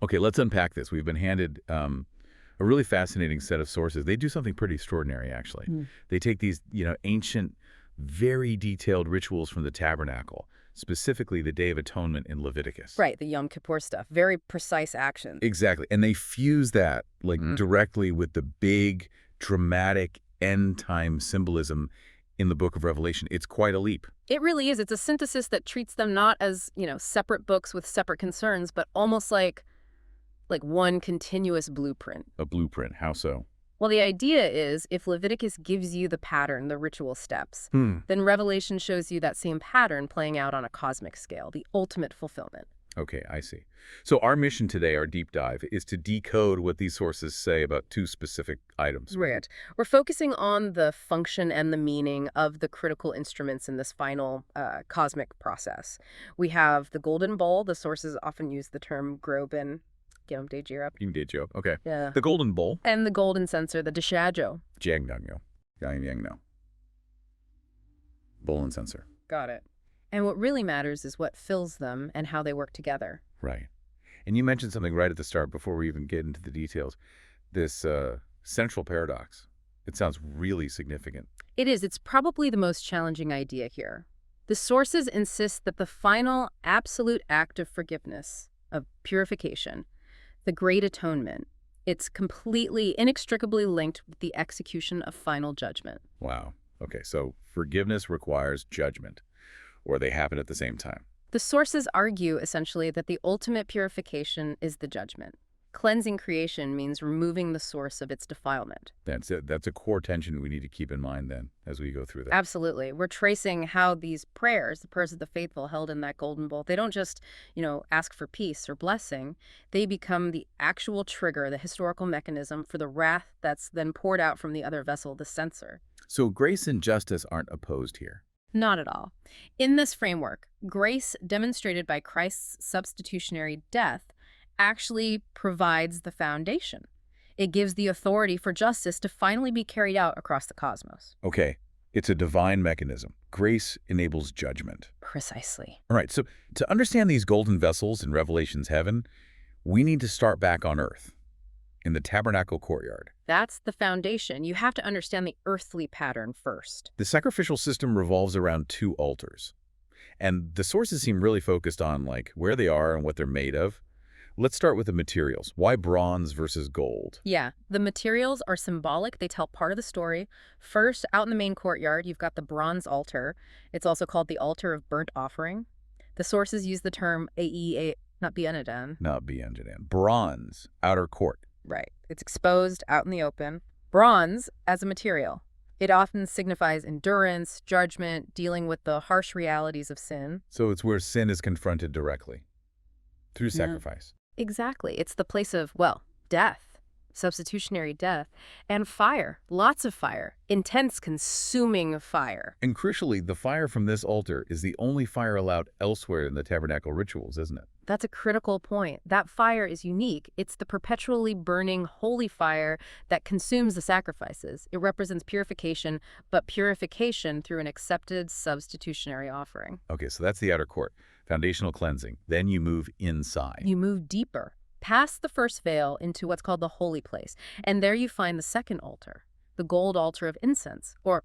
Okay, let's unpack this. We've been handed a really fascinating set of sources. They do something pretty extraordinary, actually. They take these, ancient, very detailed rituals from the tabernacle, specifically the Day of Atonement in Leviticus. Right, the Yom Kippur stuff. Very precise actions. Exactly. And they fuse that, directly with the big, dramatic end-time symbolism in the book of Revelation. It's quite a leap. It really is. It's a synthesis that treats them not as, separate books with separate concerns, but almost like one continuous blueprint. A blueprint. How so? Well, the idea is if Leviticus gives you the pattern, the ritual steps, then Revelation shows you that same pattern playing out on a cosmic scale, the ultimate fulfillment. Okay, I see. So our mission today, our deep dive, is to decode what these sources say about two specific items. Right. We're focusing on the function and the meaning of the critical instruments in this final cosmic process. We have the golden bowl. The sources often use the term groben. Okay. Yeah. The golden bowl. And the golden censer, the deshajo. Jiangnyo. Bowl and censer. Got it. And what really matters is what fills them and how they work together. Right. And you mentioned something right at the start before we even get into the details. This central paradox. It sounds really significant. It is. It's probably the most challenging idea here. The sources insist that the final absolute act of forgiveness, of purification, the Great Atonement, it's completely, inextricably linked with the execution of final judgment. Wow. Okay, so forgiveness requires judgment, or they happen at the same time. The sources argue, essentially, that the ultimate purification is the judgment. Cleansing creation means removing the source of its defilement. That's a core tension we need to keep in mind, then, as we go through that. Absolutely. We're tracing how these prayers, the prayers of the faithful held in that golden bowl, they don't just, ask for peace or blessing. They become the actual trigger, the historical mechanism for the wrath that's then poured out from the other vessel, the censer. So grace and justice aren't opposed here. Not at all. In this framework, grace demonstrated by Christ's substitutionary death actually provides the foundation. It gives the authority for justice to finally be carried out across the cosmos. Okay, it's a divine mechanism. Grace enables judgment. Precisely. All right, so to understand these golden vessels in Revelation's heaven, we need to start back on earth, in the tabernacle courtyard. That's the foundation. You have to understand the earthly pattern first. The sacrificial system revolves around two altars. And the sources seem really focused on, where they are and what they're made of. Let's start with the materials. Why bronze versus gold? Yeah, the materials are symbolic. They tell part of the story. First, out in the main courtyard, you've got the bronze altar. It's also called the altar of burnt offering. The sources use the term not bianadan. Bronze, outer court. Right. It's exposed out in the open. Bronze as a material. It often signifies endurance, judgment, dealing with the harsh realities of sin. So it's where sin is confronted directly, through sacrifice. Exactly. It's the place of, death, substitutionary death, and fire, lots of fire, intense consuming fire. And crucially, the fire from this altar is the only fire allowed elsewhere in the tabernacle rituals, isn't it? That's a critical point. That fire is unique. It's the perpetually burning holy fire that consumes the sacrifices. It represents purification, but purification through an accepted substitutionary offering. Okay, so that's the outer court, foundational cleansing. Then you move inside. You move deeper, past the first veil into what's called the holy place. And there you find the second altar, the gold altar of incense, or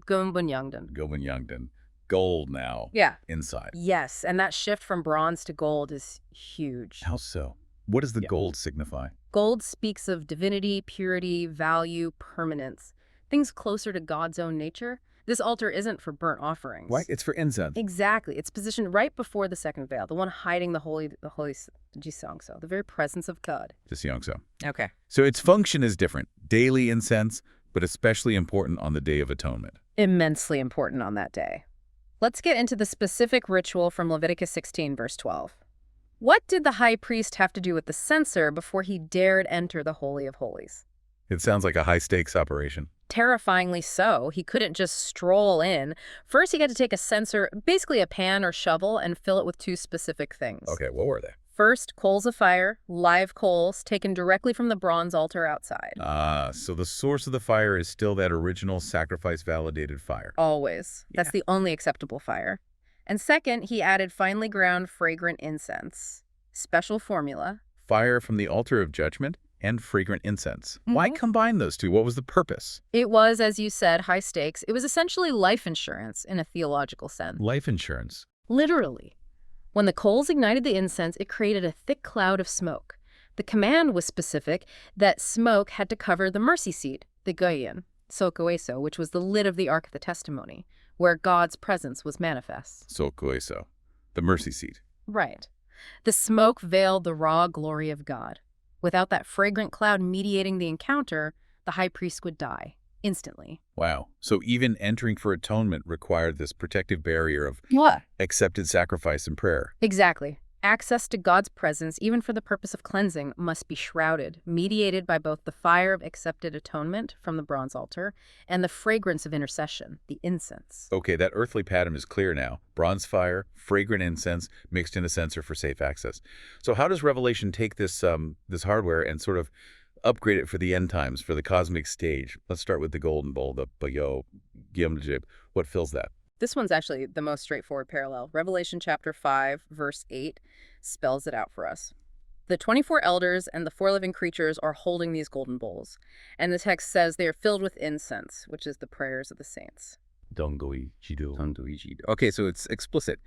Gobunyangdan. Gold now. Yeah. Inside. Yes, and that shift from bronze to gold is huge. How so? What does the gold signify? Gold speaks of divinity, purity, value, permanence, things closer to God's own nature. This altar isn't for burnt offerings. Right, it's for incense. Exactly. It's positioned right before the second veil, the one hiding the holy Jisangso, the very presence of God. Jisangso. Okay. So its function is different. Daily incense, but especially important on the Day of Atonement. Immensely important on that day. Let's get into the specific ritual from Leviticus 16, verse 12. What did the high priest have to do with the censer before he dared enter the Holy of Holies? It sounds like a high-stakes operation. Terrifyingly so. He couldn't just stroll in. First, he had to take a censer, basically a pan or shovel, and fill it with two specific things. Okay, what were they? First, coals of fire, live coals, taken directly from the bronze altar outside. So the source of the fire is still that original sacrifice-validated fire. Always. Yeah. That's the only acceptable fire. And second, he added finely ground fragrant incense. Special formula, fire from the altar of judgment and fragrant incense. Why combine those two? What was the purpose? It was, as you said, high stakes. It was essentially life insurance in a theological sense. Life insurance. Literally. When the coals ignited the incense, it created a thick cloud of smoke. The command was specific that smoke had to cover the mercy seat, the goyen, sokoeso, which was the lid of the Ark of the Testimony, where God's presence was manifest. Sokoeso, the mercy seat. Right. The smoke veiled the raw glory of God. Without that fragrant cloud mediating the encounter, the high priest would die instantly. Wow. So even entering for atonement required this protective barrier of What? accepted sacrifice and prayer. Exactly. Access to God's presence, even for the purpose of cleansing, must be shrouded, mediated by both the fire of accepted atonement from the bronze altar and the fragrance of intercession, the incense. Okay, that earthly pattern is clear now. Bronze fire, fragrant incense, mixed in a censer for safe access. So how does Revelation take this hardware and sort of upgrade it for the end times, for the cosmic stage? Let's start with the golden bowl, the bayo, gyamjib. What fills that? This one's actually the most straightforward parallel. Revelation chapter 5, verse 8 spells it out for us. The 24 elders and the 4 living creatures are holding these golden bowls. And the text says they are filled with incense, which is the prayers of the saints. Okay, so it's explicit.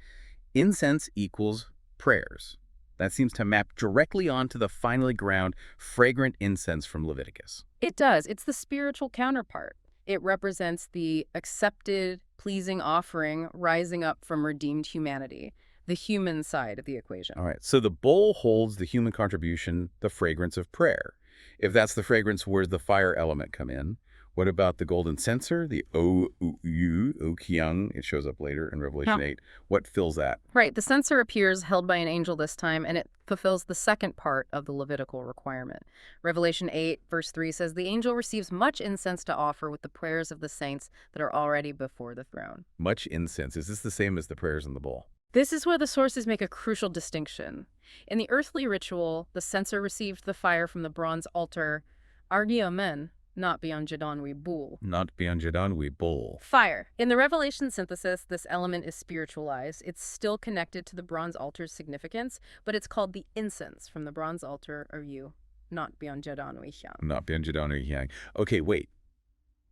Incense equals prayers. That seems to map directly onto the finely ground, fragrant incense from Leviticus. It does. It's the spiritual counterpart. It represents the accepted, pleasing offering rising up from redeemed humanity, the human side of the equation. All right, so the bowl holds the human contribution, the fragrance of prayer. If that's the fragrance, where's the fire element come in? What about the golden censer, the o-kyung? It shows up later in Revelation 8. What fills that? Right, the censer appears held by an angel this time, and it fulfills the second part of the Levitical requirement. Revelation 8, verse 3 says, the angel receives much incense to offer with the prayers of the saints that are already before the throne. Much incense. Is this the same as the prayers in the bowl? This is where the sources make a crucial distinction. In the earthly ritual, the censer received the fire from the bronze altar, argiomen, not beyond Jadanwi Bul. Not beyond Jadanwi Bul. Fire. In the Revelation synthesis, this element is spiritualized. It's still connected to the bronze altar's significance, but it's called the incense from the bronze altar of you, not beyond Jadanwi Hyang. Not beyond Jadanwi Hyang. Okay, wait.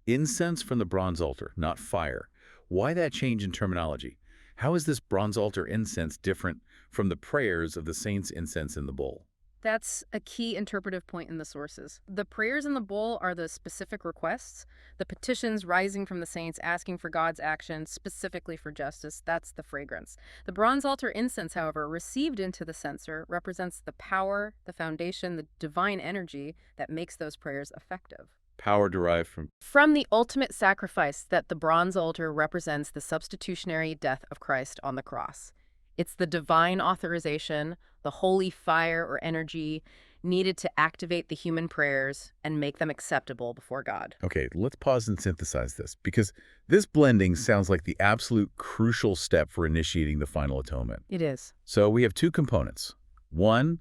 Incense from the bronze altar, not fire. Why that change in terminology? How is this bronze altar incense different from the prayers of the saints' incense in the bowl? That's a key interpretive point in the sources. The prayers in the bowl are the specific requests, the petitions rising from the saints asking for God's action, specifically for justice. That's the fragrance. The bronze altar incense, however, received into the censer, represents the power, the foundation, the divine energy that makes those prayers effective. Power derived From the ultimate sacrifice that the bronze altar represents the substitutionary death of Christ on the cross. It's the divine authorization, the holy fire or energy needed to activate the human prayers and make them acceptable before God. Okay, let's pause and synthesize this, because this blending sounds like the absolute crucial step for initiating the final atonement. It is. So we have two components. One,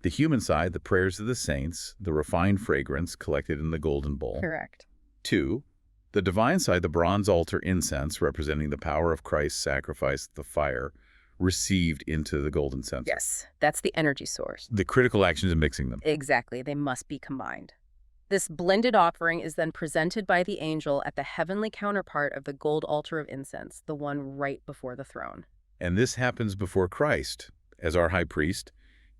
the human side, the prayers of the saints, the refined fragrance collected in the golden bowl. Correct. Two, the divine side, the bronze altar incense representing the power of Christ's sacrifice, the fire, received into the golden censer. Yes, that's the energy source. The critical action is mixing them. Exactly, they must be combined. This blended offering is then presented by the angel at the heavenly counterpart of the gold altar of incense, the one right before the throne. And this happens before Christ, as our high priest,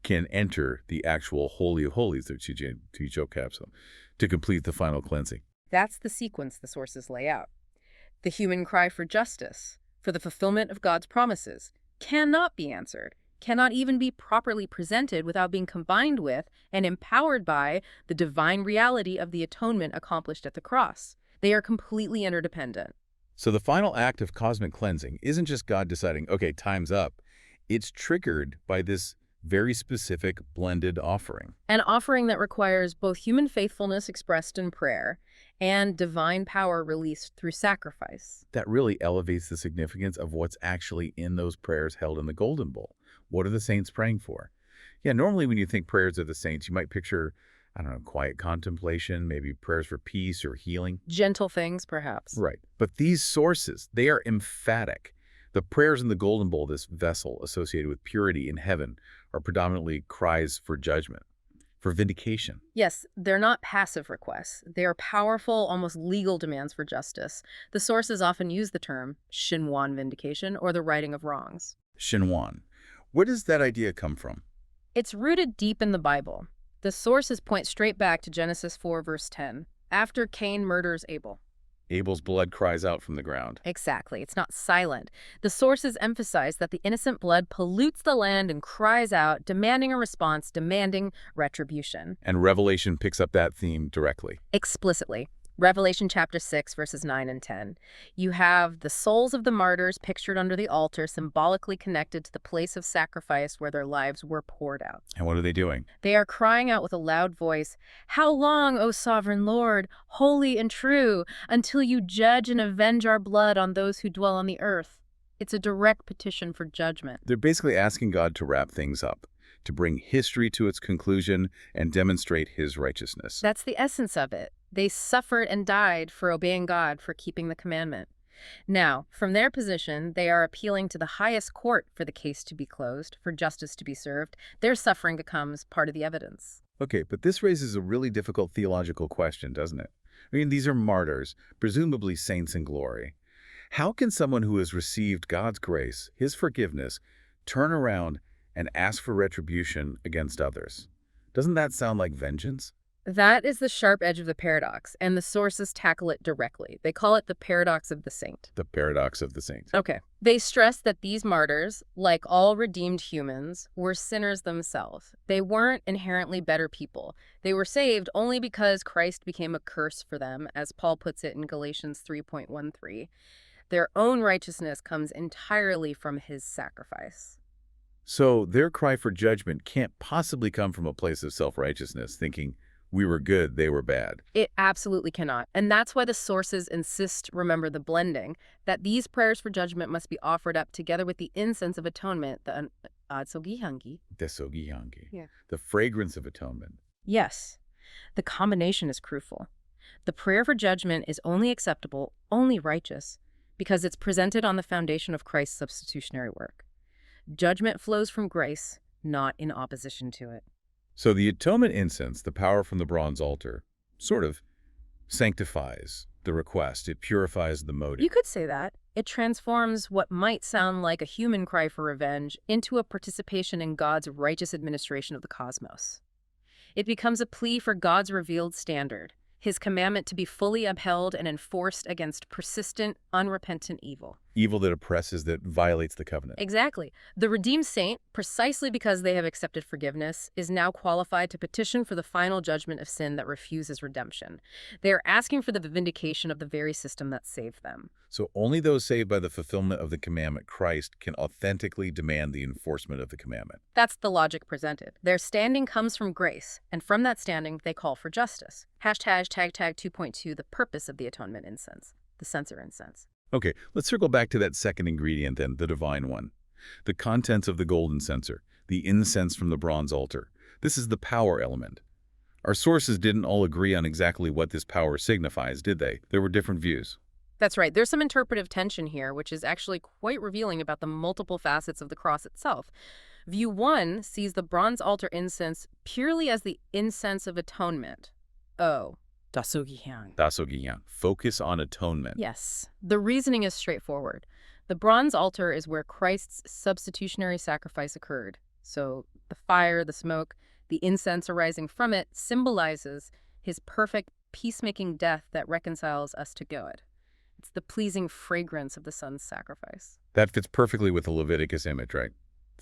can enter the actual Holy of Holies, to complete the final cleansing. That's the sequence the sources lay out. The human cry for justice, for the fulfillment of God's promises, cannot be answered, cannot even be properly presented without being combined with and empowered by the divine reality of the atonement accomplished at the cross. They are completely interdependent. So the final act of cosmic cleansing isn't just God deciding, okay, time's up. It's triggered by this very specific blended offering. An offering that requires both human faithfulness expressed in prayer and divine power released through sacrifice. That really elevates the significance of what's actually in those prayers held in the golden bowl. What are the saints praying for? Yeah, normally when you think prayers of the saints, you might picture, I don't know, quiet contemplation, maybe prayers for peace or healing. Gentle things, perhaps. Right. But these sources, they are emphatic. The prayers in the golden bowl, this vessel associated with purity in heaven, are predominantly cries for judgment, for vindication. Yes, they're not passive requests. They are powerful, almost legal demands for justice. The sources often use the term Xinhuan vindication or the righting of wrongs. Xinhuan. Where does that idea come from? It's rooted deep in the Bible. The sources point straight back to Genesis 4, verse 10, after Cain murders Abel. Abel's blood cries out from the ground. Exactly. It's not silent. The sources emphasize that the innocent blood pollutes the land and cries out, demanding a response, demanding retribution. And Revelation picks up that theme directly. Explicitly. Revelation chapter 6, verses 9 and 10. You have the souls of the martyrs pictured under the altar, symbolically connected to the place of sacrifice where their lives were poured out. And what are they doing? They are crying out with a loud voice, "How long, O sovereign Lord, holy and true, until you judge and avenge our blood on those who dwell on the earth?" It's a direct petition for judgment. They're basically asking God to wrap things up, to bring history to its conclusion and demonstrate his righteousness. That's the essence of it. They suffered and died for obeying God, for keeping the commandment. Now, from their position, they are appealing to the highest court for the case to be closed, for justice to be served. Their suffering becomes part of the evidence. Okay, but this raises a really difficult theological question, doesn't it? I mean, these are martyrs, presumably saints in glory. How can someone who has received God's grace, his forgiveness, turn around and ask for retribution against others? Doesn't that sound like vengeance? That is the sharp edge of the paradox, and the sources tackle it directly. They call it the paradox of the saint. The paradox of the saint. Okay. They stress that these martyrs, like all redeemed humans, were sinners themselves. They weren't inherently better people. They were saved only because Christ became a curse for them, as Paul puts it in Galatians 3:13. Their own righteousness comes entirely from his sacrifice. So their cry for judgment can't possibly come from a place of self-righteousness, thinking, we were good, they were bad. It absolutely cannot. And that's why the sources insist, remember the blending, that these prayers for judgment must be offered up together with the incense of atonement, the adsogihangi. Desogihangi. Yeah. The fragrance of atonement. Yes, the combination is crucial. The prayer for judgment is only acceptable, only righteous, because it's presented on the foundation of Christ's substitutionary work. Judgment flows from grace, not in opposition to it. So the atonement incense, the power from the bronze altar, sort of sanctifies the request. It purifies the motive. You could say that. It transforms what might sound like a human cry for revenge into a participation in God's righteous administration of the cosmos. It becomes a plea for God's revealed standard, his commandment to be fully upheld and enforced against persistent, unrepentant evil. Evil that oppresses, that violates the covenant. Exactly. The redeemed saint, precisely because they have accepted forgiveness, is now qualified to petition for the final judgment of sin that refuses redemption. They are asking for the vindication of the very system that saved them. So only those saved by the fulfillment of the commandment, Christ, can authentically demand the enforcement of the commandment. That's the logic presented. Their standing comes from grace, and from that standing, they call for justice. Hashtag 2.2, the purpose of the atonement incense, the censer incense. Okay, let's circle back to that second ingredient then, the divine one. The contents of the golden censer, the incense from the bronze altar. This is the power element. Our sources didn't all agree on exactly what this power signifies, did they? There were different views. That's right. There's some interpretive tension here, which is actually quite revealing about the multiple facets of the cross itself. View 1 sees the bronze altar incense purely as the incense of atonement. Oh. Dasogihyang. Focus on atonement. Yes. The reasoning is straightforward. The bronze altar is where Christ's substitutionary sacrifice occurred. So the fire, the smoke, the incense arising from it symbolizes his perfect peacemaking death that reconciles us to God. It's the pleasing fragrance of the Son's sacrifice. That fits perfectly with the Leviticus image, right?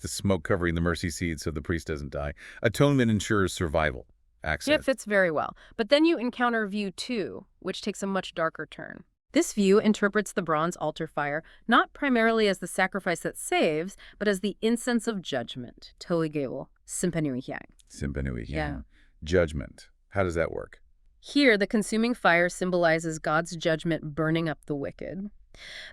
The smoke covering the mercy seat so the priest doesn't die. Atonement ensures survival. Access. It fits very well. But then you encounter view 2, which takes a much darker turn. This view interprets the bronze altar fire not primarily as the sacrifice that saves, but as the incense of judgment. Toigeo, simpenuihyang. Simpenuihyang. Yeah. Judgment. How does that work? Here, the consuming fire symbolizes God's judgment burning up the wicked.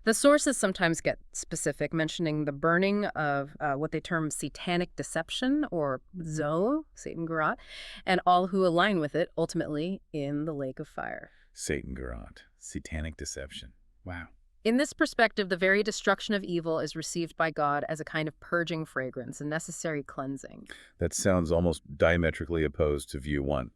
The sources sometimes get specific, mentioning the burning of what they term satanic deception, or zo, Satan Garat, and all who align with it, ultimately in the lake of fire. Satan Garat. Satanic deception. Wow. In this perspective, the very destruction of evil is received by God as a kind of purging fragrance, a necessary cleansing. That sounds almost diametrically opposed to view one.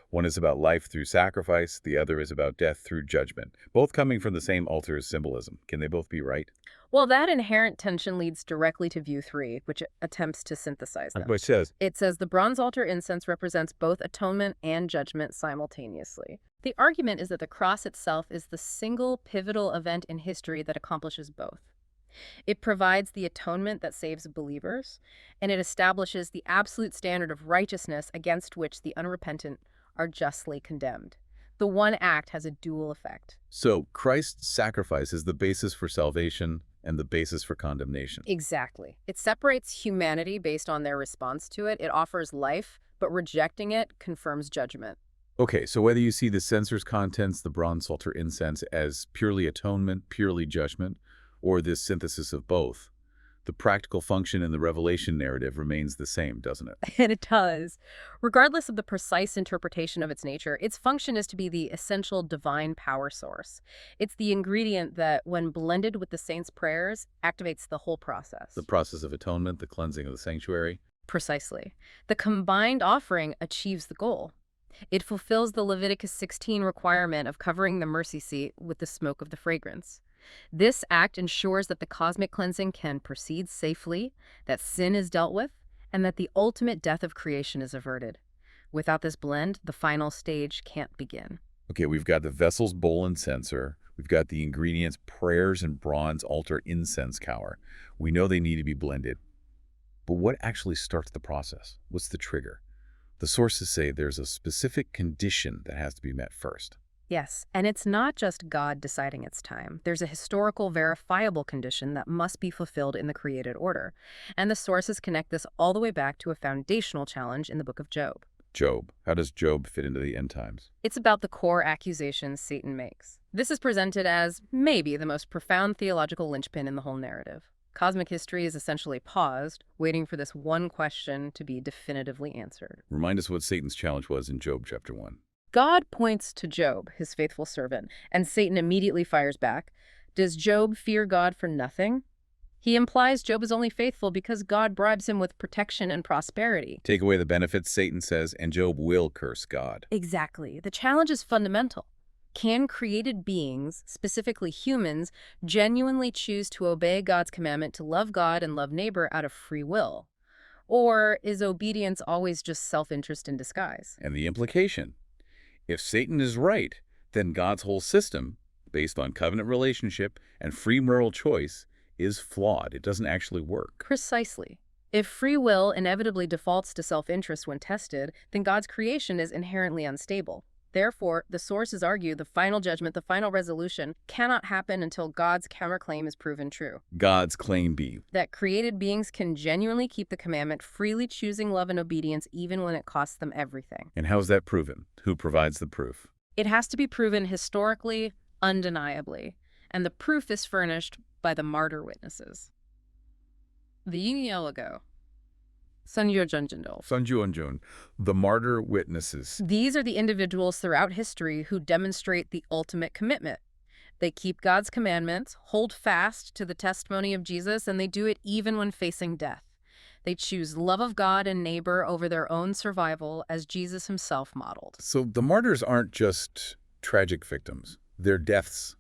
One is about life through sacrifice, the other is about death through judgment, both coming from the same altar's symbolism. Can they both be right? Well, that inherent tension leads directly to view 3, which attempts to synthesize them. What says? It says the bronze altar incense represents both atonement and judgment simultaneously. The argument is that the cross itself is the single pivotal event in history that accomplishes both. It provides the atonement that saves believers, and it establishes the absolute standard of righteousness against which the unrepentant are justly condemned. The one act has a dual effect. So, Christ's sacrifice is the basis for salvation and the basis for condemnation. Exactly. It separates humanity based on their response to it. It offers life, but rejecting it confirms judgment. Okay, so whether you see the censer's contents, the bronze altar incense, as purely atonement, purely judgment, or this synthesis of both, the practical function in the Revelation narrative remains the same, doesn't it? And it does. Regardless of the precise interpretation of its nature, its function is to be the essential divine power source. It's the ingredient that, when blended with the saints' prayers, activates the whole process. The process of atonement, the cleansing of the sanctuary. Precisely. The combined offering achieves the goal. It fulfills the Leviticus 16 requirement of covering the mercy seat with the smoke of the fragrance. This act ensures that the cosmic cleansing can proceed safely, that sin is dealt with, and that the ultimate death of creation is averted. Without this blend, the final stage can't begin. Okay, we've got the vessel's bowl and censer. We've got the ingredients, prayers and bronze altar incense cower. We know they need to be blended. But what actually starts the process? What's the trigger? The sources say there's a specific condition that has to be met first. Yes, and it's not just God deciding its time. There's a historical, verifiable condition that must be fulfilled in the created order. And the sources connect this all the way back to a foundational challenge in the book of Job. Job. How does Job fit into the end times? It's about the core accusations Satan makes. This is presented as maybe the most profound theological linchpin in the whole narrative. Cosmic history is essentially paused, waiting for this one question to be definitively answered. Remind us what Satan's challenge was in Job chapter 1. God points to Job, his faithful servant, and Satan immediately fires back. Does Job fear God for nothing? He implies Job is only faithful because God bribes him with protection and prosperity. Take away the benefits, Satan says, and Job will curse God. Exactly. The challenge is fundamental. Can created beings, specifically humans, genuinely choose to obey God's commandment to love God and love neighbor out of free will? Or is obedience always just self-interest in disguise? And the implication? If Satan is right, then God's whole system, based on covenant relationship and free moral choice, is flawed. It doesn't actually work. Precisely. If free will inevitably defaults to self-interest when tested, then God's creation is inherently unstable. Therefore, the sources argue the final judgment, the final resolution, cannot happen until God's counterclaim is proven true. God's claim be that created beings can genuinely keep the commandment, freely choosing love and obedience even when it costs them everything. And how's that proven? Who provides the proof? It has to be proven historically, undeniably, and the proof is furnished by the martyr witnesses. The Yingyeolago. Sanjuonjun, the martyr witnesses. These are the individuals throughout history who demonstrate the ultimate commitment. They keep God's commandments, hold fast to the testimony of Jesus, and they do it even when facing death. They choose love of God and neighbor over their own survival, as Jesus himself modeled. So the martyrs aren't just tragic victims. They're deaths.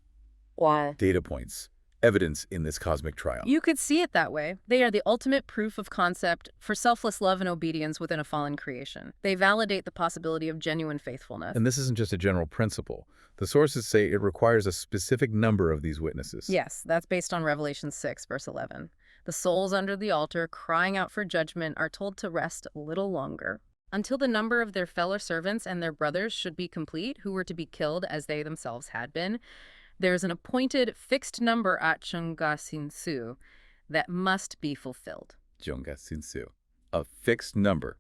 Why? Data points. Evidence in this cosmic trial. You could see it that way. They are the ultimate proof of concept for selfless love and obedience within a fallen creation. They validate the possibility of genuine faithfulness. And this isn't just a general principle. The sources say it requires a specific number of these witnesses. Yes, that's based on Revelation 6, verse 11. The souls under the altar, crying out for judgment, are told to rest a little longer, until the number of their fellow servants and their brothers should be complete, who were to be killed as they themselves had been. There's an appointed fixed number at Chongasinsu that must be fulfilled. Chongasinsu. A fixed number.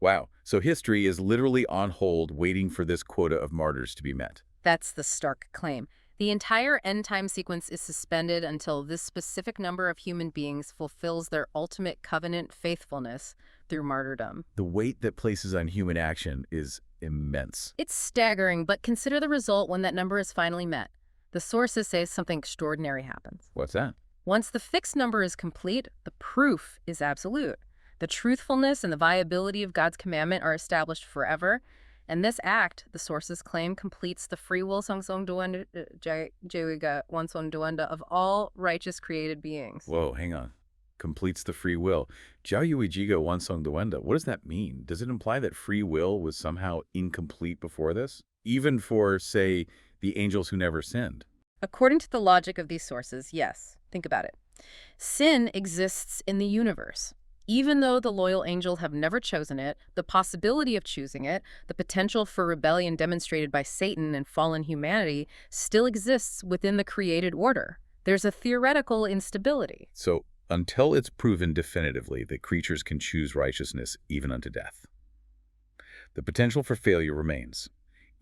Wow. So history is literally on hold waiting for this quota of martyrs to be met. That's the stark claim. The entire end-time sequence is suspended until this specific number of human beings fulfills their ultimate covenant faithfulness through martyrdom. The weight that places on human action is immense. It's staggering, but consider the result when that number is finally met. the sources say something extraordinary happens. What's that? Once the fixed number is complete, the proof is absolute. The truthfulness and the viability of God's commandment are established forever, and this act, the sources claim, completes the free will of all righteous created beings. Whoa, hang on. Completes the free will. Jiaoyuijiga wansongduenda. What does that mean? Does it imply that free will was somehow incomplete before this? Even for, say, the angels who never sinned? According to the logic of these sources, yes. Think about it. Sin exists in the universe. Even though the loyal angels have never chosen it, the possibility of choosing it, the potential for rebellion demonstrated by Satan and fallen humanity, still exists within the created order. There's a theoretical instability. So, until it's proven definitively that creatures can choose righteousness even unto death, the potential for failure remains,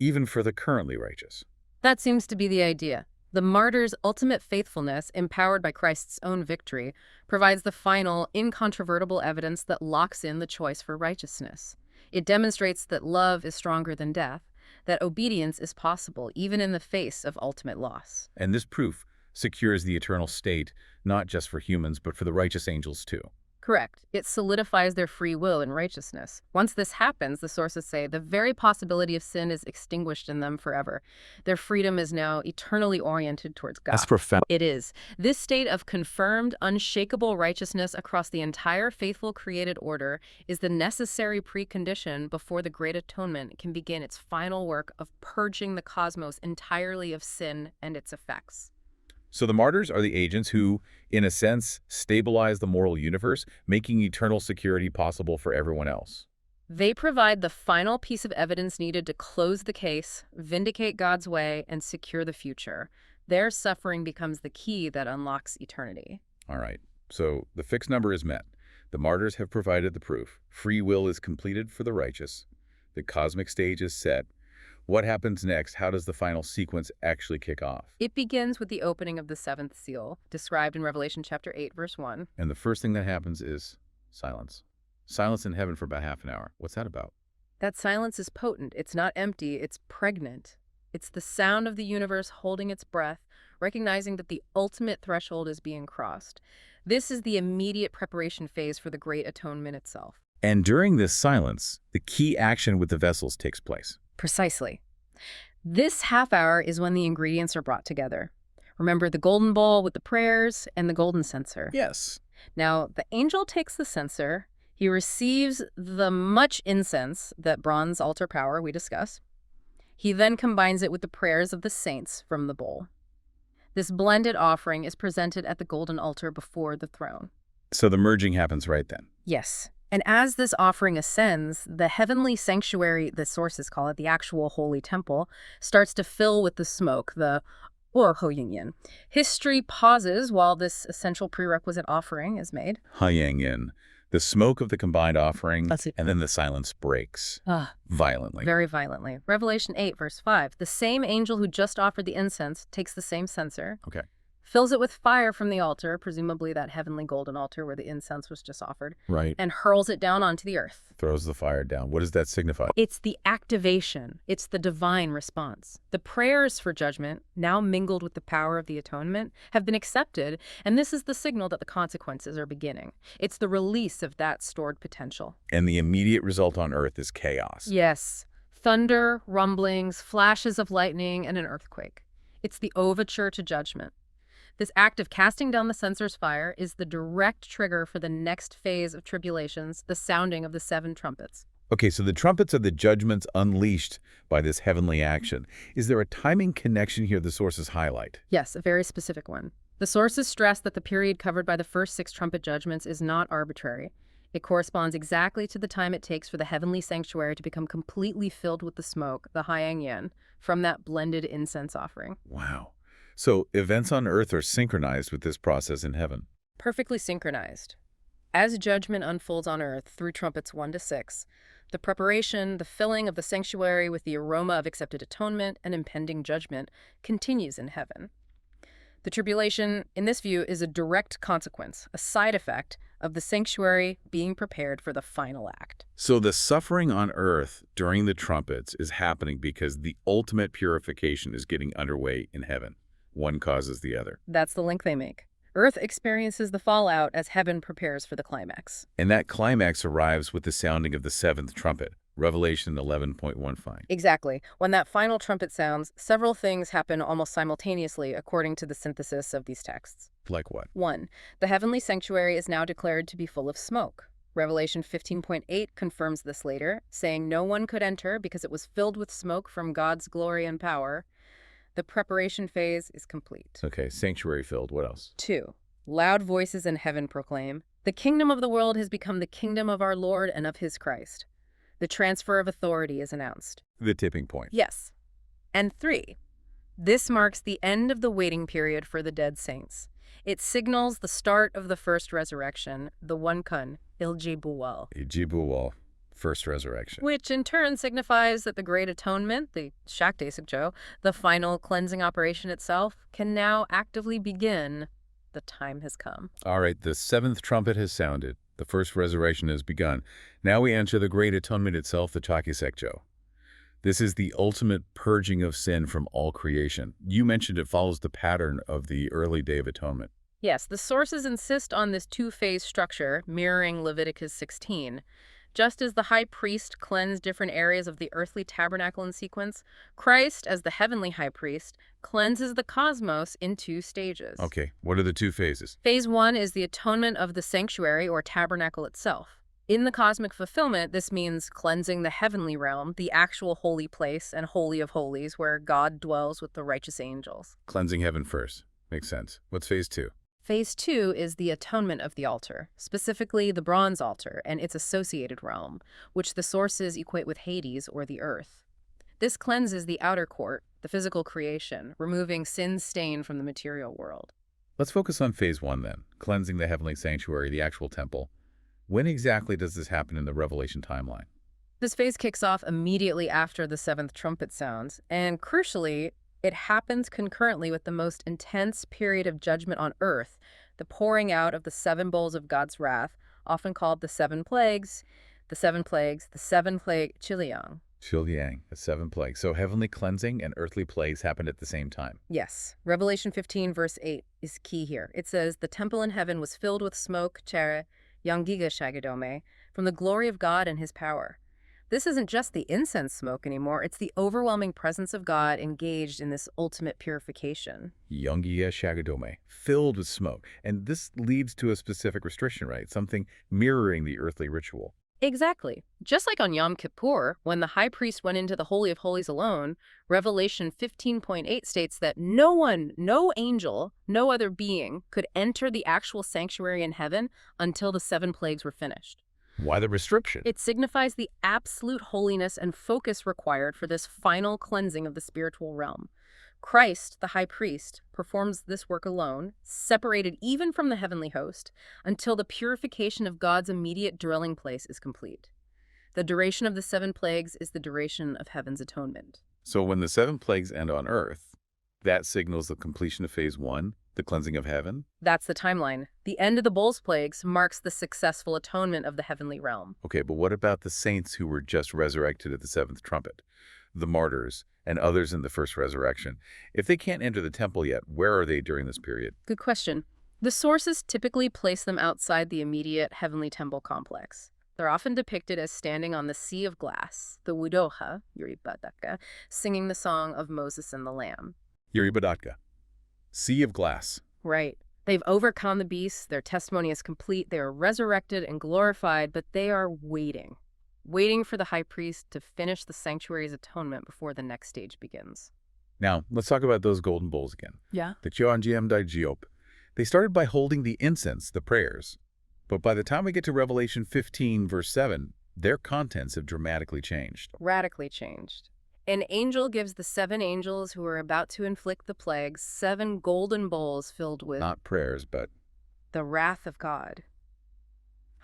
even for the currently righteous. That seems to be the idea. The martyr's ultimate faithfulness, empowered by Christ's own victory, provides the final, incontrovertible evidence that locks in the choice for righteousness. It demonstrates that love is stronger than death, that obedience is possible even in the face of ultimate loss. And this proof secures the eternal state, not just for humans, but for the righteous angels too. Correct. It solidifies their free will and righteousness. Once this happens, the sources say, the very possibility of sin is extinguished in them forever. Their freedom is now eternally oriented towards God. That's profound. It is. This state of confirmed, unshakable righteousness across the entire faithful created order is the necessary precondition before the Great Atonement can begin its final work of purging the cosmos entirely of sin and its effects. So the martyrs are the agents who, in a sense, stabilize the moral universe, making eternal security possible for everyone else. They provide the final piece of evidence needed to close the case, vindicate God's way, and secure the future. Their suffering becomes the key that unlocks eternity. All right, so the fixed number is met. The martyrs have provided the proof. Free will is completed for the righteous. The cosmic stage is set. What happens next? How does the final sequence actually kick off? It begins with the opening of the seventh seal, described in Revelation chapter 8, verse 1. And the first thing that happens is silence. Silence in heaven for about half an hour. What's that about? That silence is potent. It's not empty. It's pregnant. It's the sound of the universe holding its breath, recognizing that the ultimate threshold is being crossed. This is the immediate preparation phase for the Great Atonement itself. And during this silence, the key action with the vessels takes place. Precisely. This half hour is when the ingredients are brought together. Remember the golden bowl with the prayers and the golden censer. Yes. Now, the angel takes the censer. He receives the much incense, that bronze altar power we discuss. He then combines it with the prayers of the saints from the bowl. This blended offering is presented at the golden altar before the throne. So the merging happens right then. Yes. And as this offering ascends, the heavenly sanctuary, the sources call it, the actual holy temple, starts to fill with the smoke, the Hoyingyan. History pauses while this essential prerequisite offering is made. Hayangin. The smoke of the combined offering, That's it. and then the silence breaks violently. Very violently. Revelation 8, verse 5. The same angel who just offered the incense takes the same censer, Okay. fills it with fire from the altar, presumably that heavenly golden altar where the incense was just offered, Right. and hurls it down onto the earth. Throws the fire down. What does that signify? It's the activation. It's the divine response. The prayers for judgment, now mingled with the power of the atonement, have been accepted, and this is the signal that the consequences are beginning. It's the release of that stored potential. And the immediate result on earth is chaos. Yes. Thunder, rumblings, flashes of lightning, and an earthquake. It's the overture to judgment. This act of casting down the censer's fire is the direct trigger for the next phase of tribulations, the sounding of the 7 trumpets. Okay, so the trumpets are the judgments unleashed by this heavenly action. Is there a timing connection here the sources highlight? Yes, a very specific one. The sources stress that the period covered by the first 6 trumpet judgments is not arbitrary. It corresponds exactly to the time it takes for the heavenly sanctuary to become completely filled with the smoke, the Hayangyan, from that blended incense offering. Wow. So events on earth are synchronized with this process in heaven. Perfectly synchronized. As judgment unfolds on earth through trumpets 1 to 6, the preparation, the filling of the sanctuary with the aroma of accepted atonement and impending judgment continues in heaven. The tribulation, in this view, is a direct consequence, a side effect of the sanctuary being prepared for the final act. So the suffering on earth during the trumpets is happening because the ultimate purification is getting underway in heaven. One causes the other. That's the link they make. Earth experiences the fallout as heaven prepares for the climax. And that climax arrives with the sounding of the seventh trumpet, Revelation 11.15. Exactly. When that final trumpet sounds, several things happen almost simultaneously according to the synthesis of these texts. Like what? 1. The heavenly sanctuary is now declared to be full of smoke. Revelation 15.8 confirms this later, saying no one could enter because it was filled with smoke from God's glory and power. The preparation phase is complete. Okay, sanctuary filled. What else? 2. Loud voices in heaven proclaim, the kingdom of the world has become the kingdom of our Lord and of his Christ. The transfer of authority is announced. The tipping point. Yes. And 3. This marks the end of the waiting period for the dead saints. It signals the start of the first resurrection, the Wankun, Iljibuwal. Ijibuwal, first resurrection. Which in turn signifies that the Great Atonement, the Shakdesikjo, the final cleansing operation itself, can now actively begin. The time has come. All right, the seventh trumpet has sounded. The first resurrection has begun. Now we enter the Great Atonement itself, the Chakisekjo. This is the ultimate purging of sin from all creation. You mentioned it follows the pattern of the early Day of Atonement. Yes, the sources insist on this two-phase structure, mirroring Leviticus 16. Just as the high priest cleansed different areas of the earthly tabernacle in sequence, Christ, as the heavenly high priest, cleanses the cosmos in 2 stages. Okay, what are the 2 phases? Phase 1 is the atonement of the sanctuary or tabernacle itself. In the cosmic fulfillment, this means cleansing the heavenly realm, the actual holy place and holy of holies where God dwells with the righteous angels. Cleansing heaven first. Makes sense. What's phase 2? Phase 2 is the atonement of the altar, specifically the bronze altar and its associated realm, which the sources equate with Hades or the earth. This cleanses the outer court, the physical creation, removing sin's stain from the material world. Let's focus on phase 1 then, cleansing the heavenly sanctuary, the actual temple. When exactly does this happen in the Revelation timeline? This phase kicks off immediately after the 7th trumpet sounds, and crucially, it happens concurrently with the most intense period of judgment on earth, the pouring out of the 7 bowls of God's wrath, often called the 7 plagues, the 7 plagues, the 7-plague Chiliang. Chiliang, the 7 plagues. So heavenly cleansing and earthly plagues happened at the same time. Yes. Revelation 15 verse 8 is key here. It says, the temple in heaven was filled with smoke, chere, Yangiga Shagadome, from the glory of God and his power. This isn't just the incense smoke anymore, it's the overwhelming presence of God engaged in this ultimate purification. Yangiya Shagadome, filled with smoke. And this leads to a specific restriction, right? Something mirroring the earthly ritual. Exactly. Just like on Yom Kippur, when the high priest went into the Holy of Holies alone, Revelation 15.8 states that no one, no angel, no other being could enter the actual sanctuary in heaven until the 7 plagues were finished. Why the restriction? It signifies the absolute holiness and focus required for this final cleansing of the spiritual realm. Christ, the high priest, performs this work alone, separated even from the heavenly host, until the purification of God's immediate dwelling place is complete. The duration of the 7 plagues is the duration of heaven's atonement. So when the 7 plagues end on earth, that signals the completion of phase 1, the cleansing of heaven? That's the timeline. The end of the bowl's plagues marks the successful atonement of the heavenly realm. Okay, but what about the saints who were just resurrected at the 7th trumpet? The martyrs and others in the first resurrection. If they can't enter the temple yet, where are they during this period? Good question. The sources typically place them outside the immediate heavenly temple complex. They're often depicted as standing on the sea of glass, the Wudoha, Yuribadaka, singing the song of Moses and the Lamb. Yuribadatka, sea of glass. Right. They've overcome the beast, their testimony is complete, they are resurrected and glorified, but they are waiting for the high priest to finish the sanctuary's atonement before the next stage begins. Now, let's talk about those golden bowls again. Yeah. The Chioanjiam Dai Jiop. They started by holding the incense, the prayers. But by the time we get to Revelation 15, verse 7, their contents have dramatically changed. Radically changed. An angel gives the 7 angels who are about to inflict the plagues 7 golden bowls filled with Not prayers, but the wrath of God.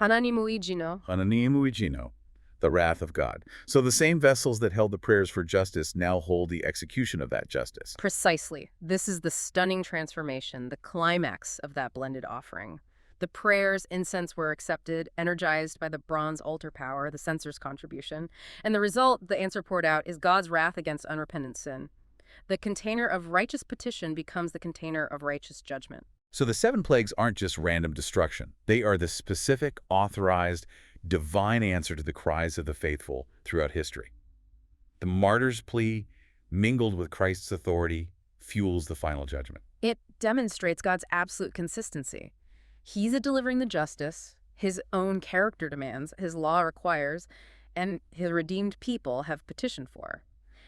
Hananimuijino. Hananimuijino, the wrath of God. So the same vessels that held the prayers for justice now hold the execution of that justice. Precisely. This is the stunning transformation, the climax of that blended offering. The prayers, incense were accepted, energized by the bronze altar power, the censer's contribution. And the result, the answer poured out, is God's wrath against unrepentant sin. The container of righteous petition becomes the container of righteous judgment. So the 7 plagues aren't just random destruction. They are the specific, authorized, divine answer to the cries of the faithful throughout history. The martyr's plea, mingled with Christ's authority, fuels the final judgment. It demonstrates God's absolute consistency. He's delivering the justice, his own character demands, his law requires, and his redeemed people have petitioned for.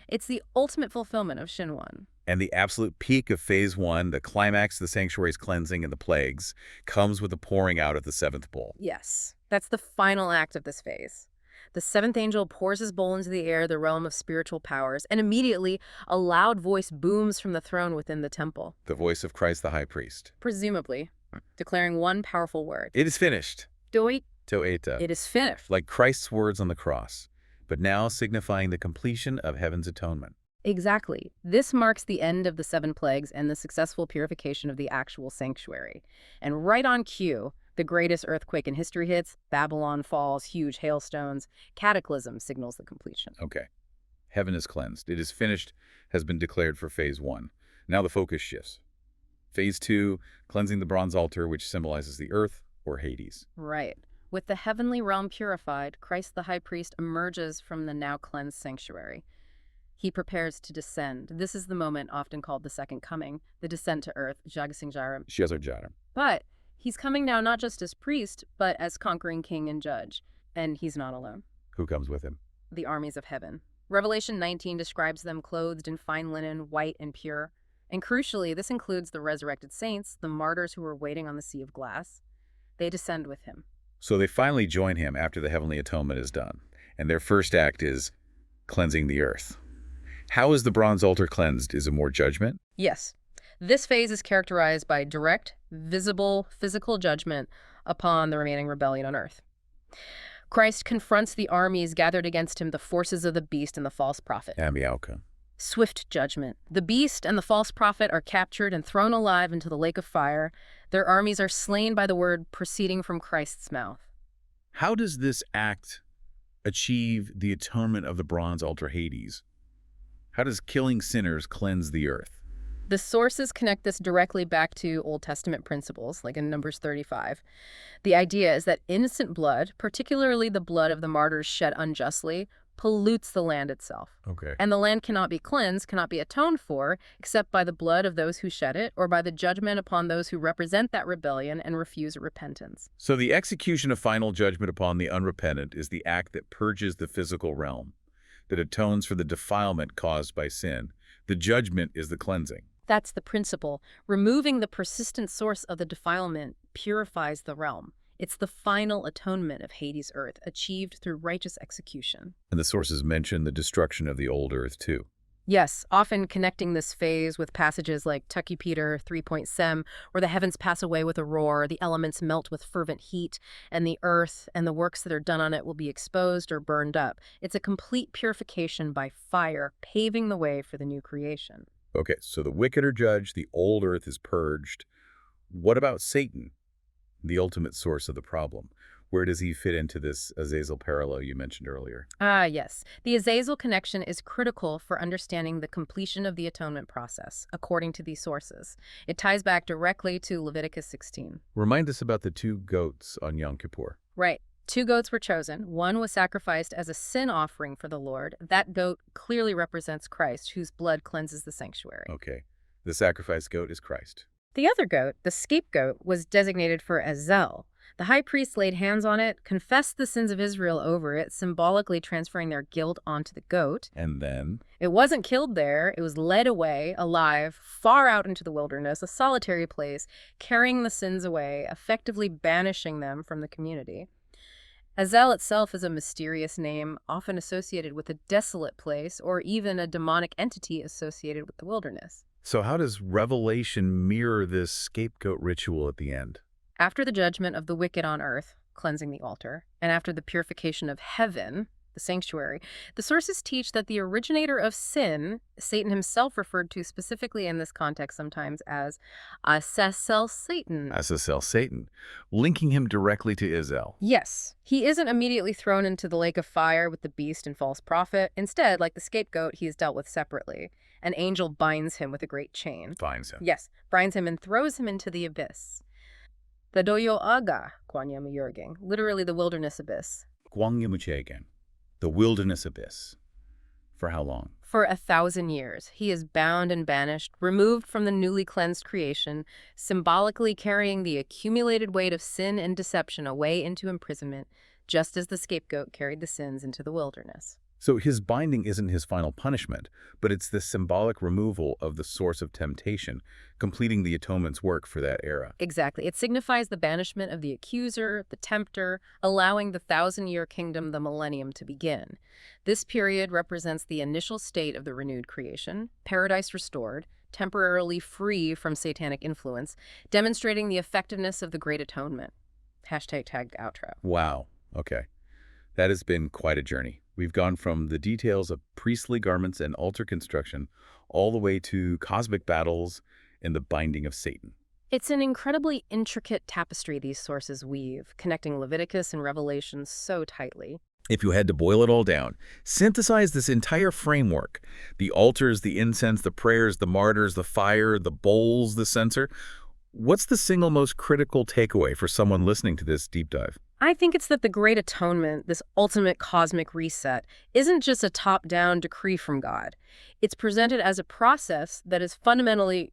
It's the ultimate fulfillment of Shin 1. And the absolute peak of Phase 1, the climax of the sanctuary's cleansing and the plagues, comes with the pouring out of the 7th bowl. Yes, that's the final act of this phase. The 7th angel pours his bowl into the air, the realm of spiritual powers, and immediately a loud voice booms from the throne within the temple. The voice of Christ the high priest. Presumably, declaring one powerful word. It is finished. Doi. Toeta. It is finished. Like Christ's words on the cross, but now signifying the completion of heaven's atonement. Exactly. This marks the end of the 7 plagues and the successful purification of the actual sanctuary. And right on cue, the greatest earthquake in history hits, Babylon falls, huge hailstones, cataclysm signals the completion. Okay. Heaven is cleansed. It is finished, has been declared for Phase 1. Now the focus shifts. Phase 2, cleansing the bronze altar, which symbolizes the earth or Hades. Right. With the heavenly realm purified, Christ the high priest emerges from the now cleansed sanctuary. He prepares to descend. This is the moment often called the second coming, the descent to earth, Jagasingjaram. But he's coming now not just as priest, but as conquering king and judge. And he's not alone. Who comes with him? The armies of heaven. Revelation 19 describes them clothed in fine linen, white and pure. And crucially, this includes the resurrected saints, the martyrs who were waiting on the sea of glass. They descend with him. So they finally join him after the heavenly atonement is done. And their first act is cleansing the earth. How is the bronze altar cleansed? Is it more judgment? Yes. This phase is characterized by direct, visible, physical judgment upon the remaining rebellion on earth. Christ confronts the armies gathered against him, the forces of the beast and the false prophet. Ambiauka. Swift judgment. The beast and the false prophet are captured and thrown alive into the lake of fire. Their armies are slain by the word proceeding from Christ's mouth. How does this act achieve the atonement of the bronze altar Hades? How does killing sinners cleanse the earth? The sources connect this directly back to Old Testament principles, like in Numbers 35. The idea is that innocent blood, particularly the blood of the martyrs shed unjustly, pollutes the land itself. Okay. And the land cannot be cleansed, cannot be atoned for, except by the blood of those who shed it, or by the judgment upon those who represent that rebellion and refuse repentance. So the execution of final judgment upon the unrepentant is the act that purges the physical realm, that atones for the defilement caused by sin. The judgment is the cleansing. That's the principle. Removing the persistent source of the defilement purifies the realm. It's the final atonement of Hades' earth, achieved through righteous execution. And the sources mention the destruction of the old earth, too. Yes, often connecting this phase with passages like Tucky Peter 3.7, where the heavens pass away with a roar, the elements melt with fervent heat, and the earth and the works that are done on it will be exposed or burned up. It's a complete purification by fire, paving the way for the new creation. Okay, so the wicked are judged, the old earth is purged. What about Satan, the ultimate source of the problem? Where does he fit into this Azazel parallel you mentioned earlier? Yes. The Azazel connection is critical for understanding the completion of the atonement process, according to these sources. It ties back directly to Leviticus 16. Remind us about the 2 goats on Yom Kippur. Right. 2 goats were chosen. One was sacrificed as a sin offering for the Lord. That goat clearly represents Christ, whose blood cleanses the sanctuary. Okay. The sacrificed goat is Christ. The other goat, the scapegoat, was designated for Azel. The high priest laid hands on it, confessed the sins of Israel over it, symbolically transferring their guilt onto the goat. And then? It wasn't killed there. It was led away, alive, far out into the wilderness, a solitary place, carrying the sins away, effectively banishing them from the community. Azel itself is a mysterious name, often associated with a desolate place or even a demonic entity associated with the wilderness. So how does Revelation mirror this scapegoat ritual at the end? After the judgment of the wicked on earth, cleansing the altar, and after the purification of heaven, the sanctuary. The sources teach that the originator of sin, Satan himself referred to specifically in this context sometimes as Censer Satan. Azazel Satan, linking him directly to Izel. Yes, he isn't immediately thrown into the lake of fire with the beast and false prophet. Instead, like the scapegoat, he is dealt with separately. An angel binds him with a great chain. Finds him. Yes, binds him and throws him into the abyss. The Doyo Aga, Kwanyamuyurging, literally the wilderness abyss. Gwangyamuchegan, the wilderness abyss. For how long? For 1,000 years, he is bound and banished, removed from the newly cleansed creation, symbolically carrying the accumulated weight of sin and deception away into imprisonment, just as the scapegoat carried the sins into the wilderness. So his binding isn't his final punishment, but it's the symbolic removal of the source of temptation, completing the atonement's work for that era. Exactly. It signifies the banishment of the accuser, the tempter, allowing the 1,000-year kingdom, the millennium, to begin. This period represents the initial state of the renewed creation, paradise restored, temporarily free from satanic influence, demonstrating the effectiveness of the Great Atonement. #outro. Wow. Okay. That has been quite a journey. We've gone from the details of priestly garments and altar construction all the way to cosmic battles and the binding of Satan. It's an incredibly intricate tapestry these sources weave, connecting Leviticus and Revelation so tightly. If you had to boil it all down, synthesize this entire framework, the altars, the incense, the prayers, the martyrs, the fire, the bowls, the censer, what's the single most critical takeaway for someone listening to this deep dive? I think it's that the Great Atonement, this ultimate cosmic reset, isn't just a top-down decree from God. It's presented as a process that is fundamentally,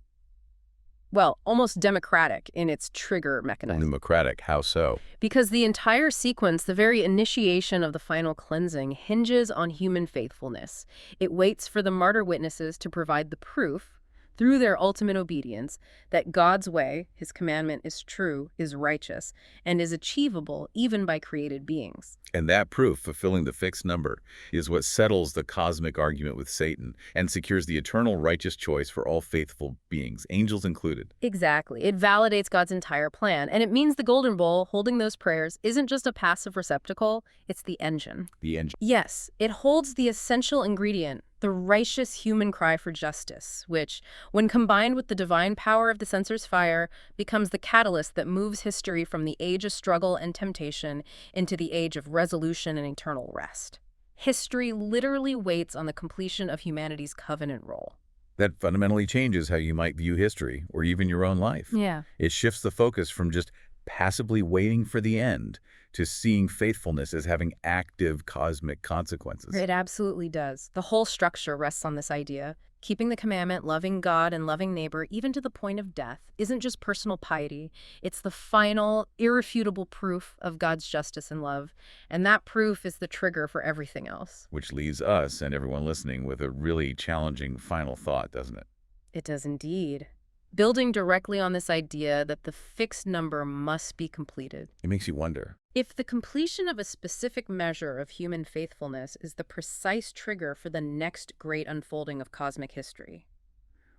well, almost democratic in its trigger mechanism. Democratic, how so? Because the entire sequence, the very initiation of the final cleansing, hinges on human faithfulness. It waits for the martyr witnesses to provide the proof, through their ultimate obedience, that God's way, his commandment, is true, is righteous, and is achievable even by created beings. And that proof, fulfilling the fixed number, is what settles the cosmic argument with Satan and secures the eternal righteous choice for all faithful beings, angels included. Exactly. It validates God's entire plan, and it means the golden bowl, holding those prayers, isn't just a passive receptacle, it's the engine. The engine. Yes, it holds the essential ingredient, the righteous human cry for justice, which, when combined with the divine power of the censer's fire, becomes the catalyst that moves history from the age of struggle and temptation into the age of resolution and eternal rest. History literally waits on the completion of humanity's covenant role. That fundamentally changes how you might view history, or even your own life. Yeah. It shifts the focus from just passively waiting for the end to seeing faithfulness as having active cosmic consequences. It absolutely does. The whole structure rests on this idea. Keeping the commandment, loving God and loving neighbor, even to the point of death, isn't just personal piety. It's the final, irrefutable proof of God's justice and love. And that proof is the trigger for everything else. Which leaves us and everyone listening with a really challenging final thought, doesn't it? It does indeed. Building directly on this idea that the fixed number must be completed. It makes you wonder. If the completion of a specific measure of human faithfulness is the precise trigger for the next great unfolding of cosmic history,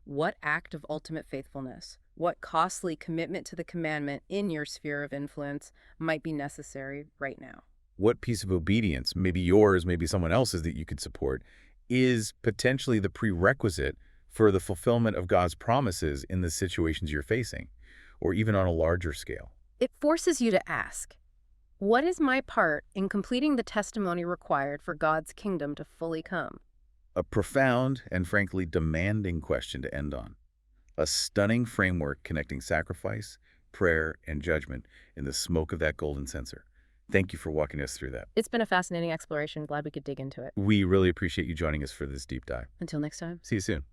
what act of ultimate faithfulness, what costly commitment to the commandment in your sphere of influence might be necessary right now? What piece of obedience, maybe yours, maybe someone else's, that you could support, is potentially the prerequisite for the fulfillment of God's promises in the situations you're facing, or even on a larger scale? It forces you to ask, what is my part in completing the testimony required for God's kingdom to fully come? A profound and frankly demanding question to end on. A stunning framework connecting sacrifice, prayer, and judgment in the smoke of that golden censer. Thank you for walking us through that. It's been a fascinating exploration. Glad we could dig into it. We really appreciate you joining us for this deep dive. Until next time. See you soon.